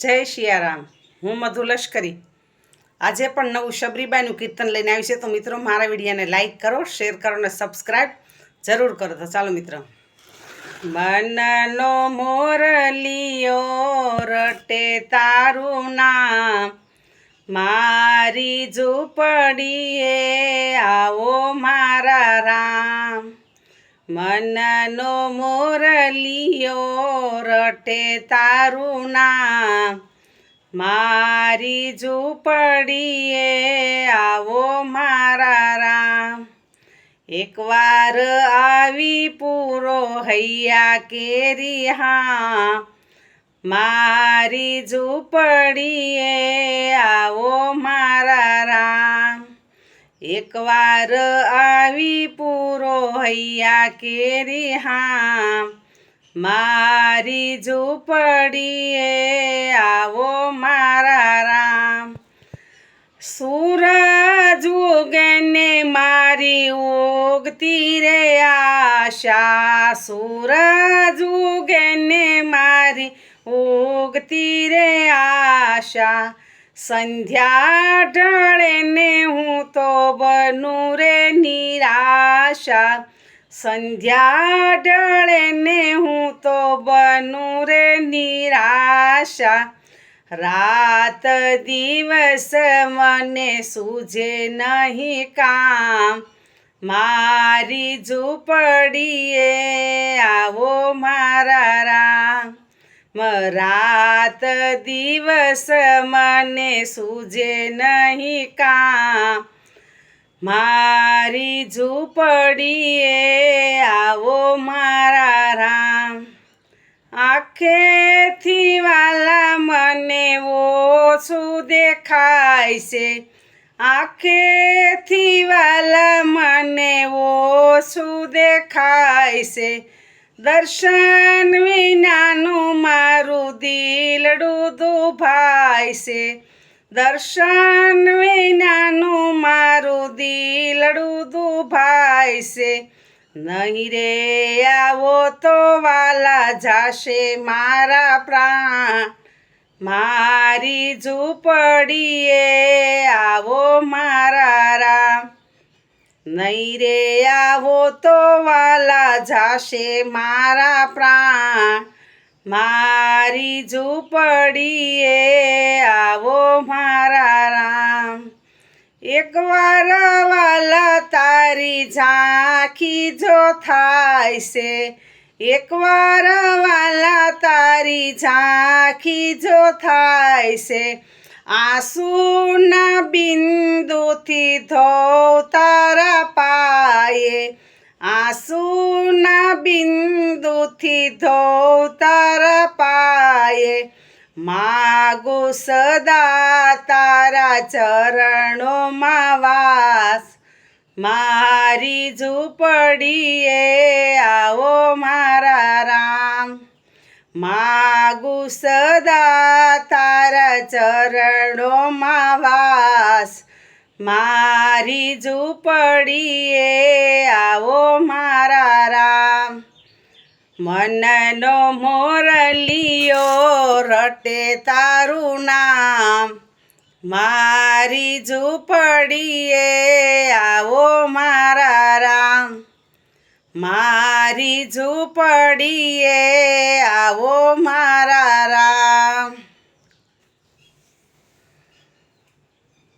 જય શિયારામ। હું મધુ લશ્કરી આજે પણ નવું શબરીબાઈનું કીર્તન લઈને આવી છે। તો મિત્રો મારા વિડીયોને લાઈક કરો, શેર કરો અને સબસ્ક્રાઈબ જરૂર કરો। તો ચાલો મિત્રો। મનનો મોરલિયો રટે તારું નામ, મારી ઝૂંપડીએ આવો મારા રામ। મનનો મોરલિયો રટે તારું નામ, મારી ઝૂંપડીએ આવો મારા રામ। એકવાર આવી પૂરો હૈયા કેરી હા, મારી ઝૂંપડીએ આવો મારા રામ। એકવાર આવી પૂરો હૈયા કેરી હા, મારી ઝૂંપડીએ આવો મારા રામ। સૂરજ ઉગે ને મારી ઉગતી રે આશા, સૂરજ ઉગે ને મારી ઉગતી રે આશા, સંધ્યા ઢળે ને હું તો બનું રે નિરાશા, સંધ્યા ઢળે ને હું તો બનું રે નિરાશા। રાત દિવસ મને સૂઝે નહીં કામ, મારી ઝૂંપડીએ આવો મારા રામ। રાત દિવસ મને સૂઝે નહીં કામ, મારી ઝૂંપડીએ આવો મારા રામ। આંખેથી વાલા મને ઓછું દેખાય છે, આંખેથી વાલા મને ઓછું દેખાય છે, દર્શન વિનાનું મારું દિલડું દુભાય છે, દર્શન વિનાનું મારું દિલડું દુભાય છે। નહીં રે આવો તો વાલા જાશે મારા પ્રાણ, મારી ઝૂંપડીએ આવો મારા રામ। નહીં રે આવો તો વાલા જાશે મારા પ્રાણ, મારી ઝૂંપડીએ આવો મારા રામ। એકવાર વાલા તારી ઝાંખી જો થાય છે, એકવાર વાલા તારી ઝાંખી જો થાય છે, આંસુના બિંદુથી ધોવ તારા પાયે, આંસુના બિંદુથી ધોવ તારા પાયે, માગું સદા તારા ચરણોમાં વાસ, મારી ઝૂંપડીએ આવો મારા રામ। માગું સદા તારા ચરણોમાં વાસ, મારી ઝૂંપડીએ આવો મારા રામ। મનનો મોરલિયો રટે તારું નામ, મારી ઝૂંપડીએ આવો મારા રામ, મારી ઝૂંપડીએ આવો મારા રામ।